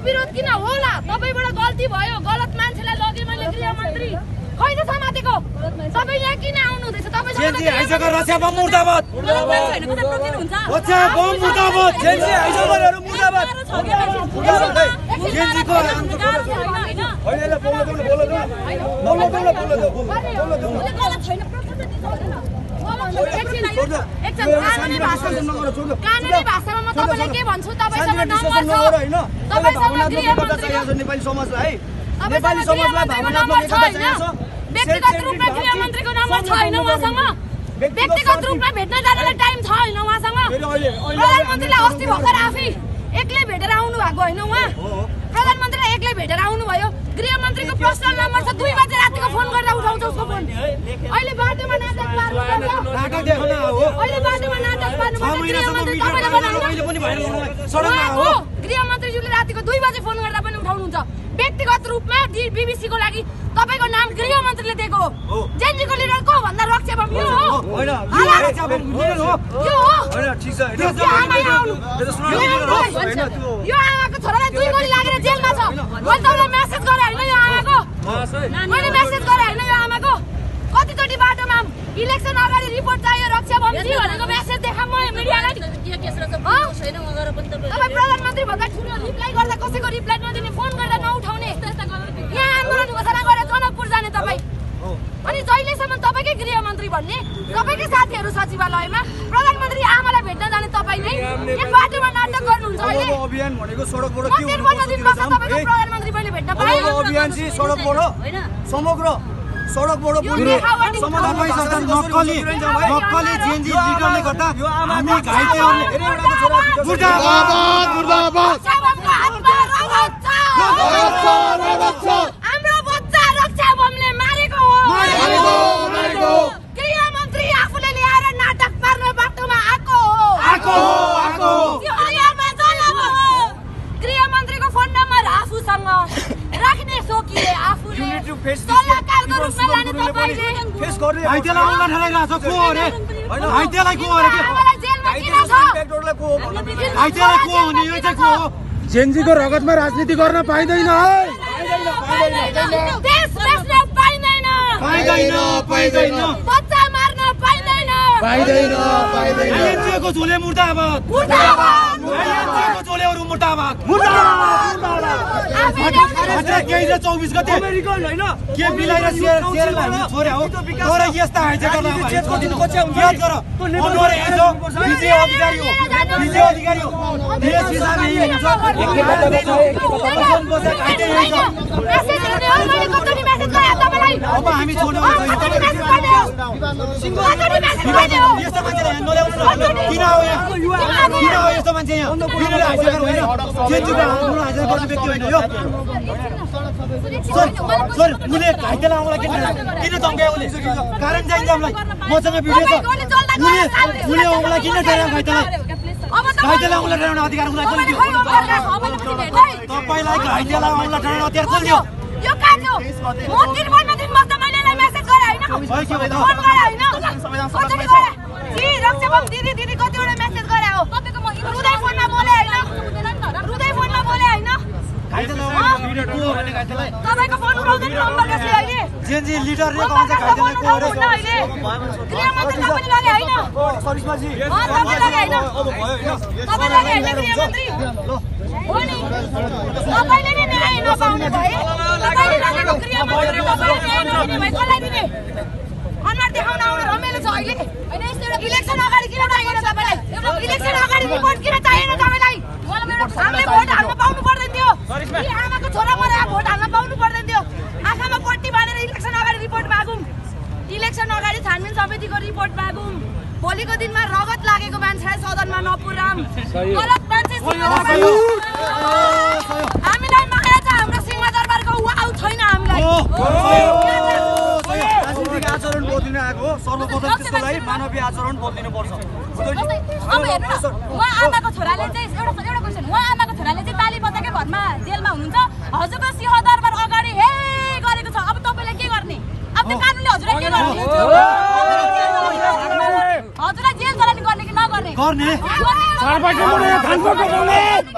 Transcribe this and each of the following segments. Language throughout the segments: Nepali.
विरोध किन होला? तपाईबाट गल्ती भयो, गलत मान्छेलाई लगे मैले गृहमन्त्री। खैन समातेको? तपाई यहाँ किन आउनु हुँदैछ? तपाईसँग जेन्जी आइसक्यो रक्षा बम मुर्दाबाद। रक्षा बम मुर्दाबाद। जेन्जी आइसक्योहरु मुर्दाबाद। जेन्जीको हैन कानुनी भाषामा म तपाईलाई के भन्छु? तपाईसँग नम्बर छ, तपाईसँग नेपाली समाजलाई नेपाली समाजलाई भावनात्मक एकता चाहिन्छ। व्यक्तिगत रूपमा गृहमन्त्रीको नम्बर छ हैन उहाँसँग? व्यक्तिगत रूपमा भेट्न जानलाई टाइम छ हैन उहाँसँग? प्रधानमन्त्रीलाई अस्ति भर्खर आफै एक्लै भेटेर आउनु भएको हैन उहाँ? प्रधानमन्त्रीलाई एक्लै भेटेर आउनु भयो। गृहमन्त्रीको पर्सनल नम्बर छ, 2 बजे रातिको फोन गर्दा उठाउँछ उसको फोन। अहिले बाटोमा नाटक पार्नु नाटक देख्न हो। अहिले बाटोमा नाटक पार्नु गृहमन्त्री तपाईले बनाउनु अहिले पनि भएन सडकमा हो। गृहमन्त्रीज्यूले रातिको 2 बजे फोन गर्दा पनि उठाउनुहुन्छ। व्यक्तिगत रूपमा बीबीसी को लागि तपाईको नाम गृहमन्त्रीले दिएको हो। जेन्जीको लिडर को भन्दा रक्षा बम यो हो हैन? रक्षा बम लिडर हो यो हो हैन? ठीक छ हैन? यो आमाको छोरालाई 2 गोली लागेर जेलमा छ। मैले तपाईलाई मेसेज गरे हैन यो आमाको? मैले मेसेज गरे हैन यो आमाको? कतिचोटी बाटोमा इलेक्सन अगाडि रिपोर्ट चाहियो रक्षा बमजी भनेको मेसेज देखा म मिडियालाई। के केस रहेछ छैन उहाँहरु पनि तपाई प्रधानमन्त्री भन्दा ठुलो रिप्लाई गर्दा कसैको रिप्लाई नदिने, फोन गर्दा नउठाउने, यहाँ आन्दोलन घोषणा गरे जनकपुर जाने तपाई। अनि जहिलेसम्म तपाईकै गृहमन्त्री भन्ने, तपाईकै साथीहरु सचिवालयमा, प्रधानमन्त्री आमालाई भेट्न जाने तपाई नै यहाँ बाटोमा नाटक गर्नुहुन्छ। अहिले अभियान भनेको सडकबाट के हुनु पर्छ? तपाईको प्रधानमन्त्री मैले भेट्न पाएँ। अभियान चाहिँ सडकबाट हैन, समग्र सडकबाट नक्कली जेन्जी लिडरले गर्दा हामी घाइते मुर्दाबाद मुर्दाबाद। हाम्रो बच्चा रक्षा बमले मारेको हो। गृहमन्त्री आफूले ल्याएर नाटक पार्न बाटोमा आएको हो। त्यो हरियाणा जलाब हो। गृहमन्त्रीको फोन नम्बर आफूसँग राख्ने सोकिए आफूले सल्लाहकारको रूपमा लाने तपाईले फेस गर्ने घाइतेलाई आउन ठलाइरहेछ को हो रे? घाइतेलाई को हो रे? आमालाई जेलमा किन छ? घाइतेलाई को हो नि? यो चाहिँ को हो? जेन्जीको रगतमा राजनीति गर्न पाइदैन है। देश बेच्न पाइदैन। पाइदैन। बच्चा मार्न पाइदैन। आइएनजीको झोले मुर्दाबाद। आइएनजीको झोलेहरु मुर्दाबाद। आज 24 गते अमेरिकन हैन के मिलाएर सेयरलाई छोरे हो। तर यस्ता हाइजे गर्दा जेलको दिनु कच्चा हुन्छ। याद गर अनुहार हेर्छौ विजय अधिकारी हो। विजय अधिकारी हो। देश हिसाबले हिँड्छ। अब हामी छोड्नु यस्तो मान्छेलाई नल्याउनु किन हो यहाँ? किन हो यस्तो मान्छे यहाँ? किन हाइजे गर्नु होइन? जेन्जीको हाम्रो हाइजे गर्ने व्यक्ति होइन यो। सर मुले घाइतेलाई आउँला किन धम्कायो उसले? कारण चाहिन्छ हामीलाई। मसँग भिडियो छ। मुले आउँला किन डरायो घाइतेलाई? घाइतेलाई आउँला डराउने अधिकार उसलाई कसले दियो? तपाईलाई घाइतेलाई आउँला डराउने अधिकार कसले दियो? यो काट्यो म दिन बस्दा मैले यसलाई मेसेज गरे हैन? फोन गरे हैन? कति गरे? जी रक्षा बम दिदी कतिवटा मेसेज गरे हो? तपाईको म रुदै फोनमा बोले हैन? रुदै फोनमा बोले हैन? तपाईको फोन उठाउँदैन नम्बर कसले अहिले? जेन्जी लिडरले भन्छ घाइतेलाई को हो रे? गृहमन्त्री तपाईले लगे हैन? सरिस्माजी तपाईले लगे हैन? तपाईले लगे हैन गृहमन्त्री? हो नि तपाईले नै न्याय नपाउने भए तपाईले लगेको गृहमन्त्री तपाईले न्याय नदिने भए कसलाई दिने? अनुहार देखाउन आउनु रमाइलो छ अहिले हैन? यस्तो एउटा इलेक्सन अगाडि किन चाहिएन तपाईलाई? इलेक्सन अगाडि रिपोर्ट किन चाहिएन तपाईलाई? हामीले भोट हाल्न पाउनु पर्दैन थियो। यी आमाको छोरा मरे भोट हाल्न पाउनु पर्दैन थियो। आँखामा पट्टी बाँधेर इलेक्सन अगाडि रिपोर्ट मागौँ। इलेक्सन अगाडि छानबिन समितिको रिपोर्ट मागौँ। भोलिको दिनमा रगत लागेको मान्छेलाई सदनमा नपुर्याम। गलत मान्छे हामीलाई माया छ। हाम्रो सिंहदरबारको वाउ छैन हामीलाई। राजनीतिक आचरण बदलिन आएको सर्वप्रथम त्यसको लागि मानवीय आचरण बदलिनु पर्छ। अब हेर्नु न उहाँ आमाको छोराले चाहिँ एउटा क्वेसन, उहाँ आमाको छोराले चाहिँ ताली बजाकै घरमा जेलमा हुनुहुन्छ। हजुरको सिंहदरबार अगाडि हे गरेको छ। अब तपाईँले के गर्ने? अब त्यो कानुनले हजुरलाई के गर्ने? हजुरलाई जेल चलानी गर्ने कि नगर्ने? गर्ने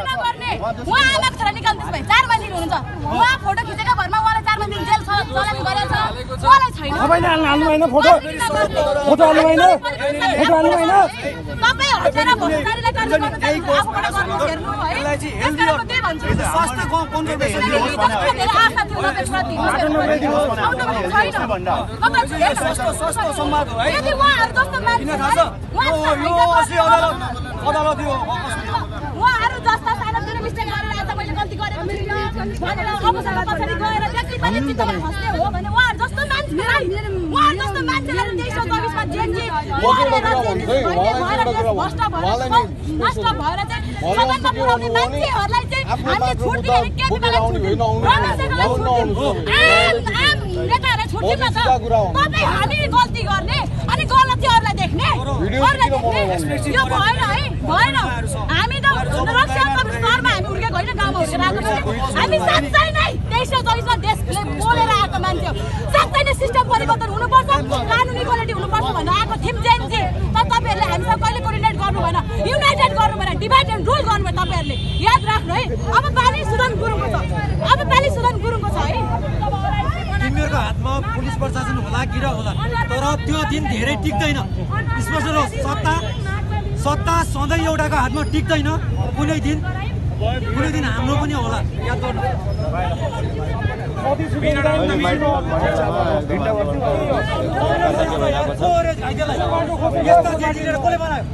नगर्ने। उहाँ आमाको छोरा निकाल्नुहोस् भाइ 4 मान्छे हुनुहुन्छ उहाँ फोटो खिचेको भरमा उहाँलाई 4 मान्छे जेल चलानी गरेछ मलाई छैन तपाईले हाल्नु भएन फोटो फोटो हाल्नु भएन फोटो हाल्नु भएन तपाई हटेर भोटकारीलाई कार्य गर्नु आफूबाट गर्नु हेर्नु है यसकारण म त्यही भन्छु स्वास्थ्य कन्ट्रोभर्सी धेरै आशा थियो तपाईप्रति सस्तो संवाद हो है यदि उहाँहरु जस्तो मान्छे अदालत यो उहाँहरु जस्ता सानोतिनो मिस्टेक गरेर आज मैले गल्ती गरेको छैन भनेर अबसम्म पछाडि गएर व्यक्ति पनि चित्तमा खस्ने हो भने उहाँहरु जस्तो मान्छेलाई उहाँहरु जस्तो मान्छेलाई 2324 मा जेन्जी नष्ट भएर चाहिँ सबभन्दा पुराउने मान्छेहरूलाई चाहिँ हामीले छुट दिएर के बेला छुट आम नेताहरूलाई छुट दिन त तपाईँ हामी गल्ती गर्ने अनि गलतीहरूलाई देख्ने यो भएन है भएन हामी त रक्षा स्तरमा हामी उर्केको होइन गाउँमा हुर्केर आएको हामी साँच्चै नै 2324 मा देशले बोलेर आएको मान्छे हो साँच्चै नै सिस्टम परिवर्तन हुनुपर्छ कानुनी इक्वालिटी हुनुपर्छ भनेर आएको थियौँ जेन्जी तर तपाईँहरूले हामीसँग कहिले कोर्डिनेट गर्नु भएन युनाइटेड गर्नु भएन डिभाइड एन्ड रुल गर्नु भयो तपाईँहरूले याद राख्नु है अब पाली सुदन गुरुङको छ है तिमीहरूको हातमा पुलिस प्रशासन होला गिरा होला तर त्यो दिन धेरै टिक्दैन स्पष्ट रहोस् सत्ता सधैँ एउटाको हातमा टिक्दैन कुनै दिन हाम्रो पनि होला याद गर्नु यस्ता जेडीले कसले बनायो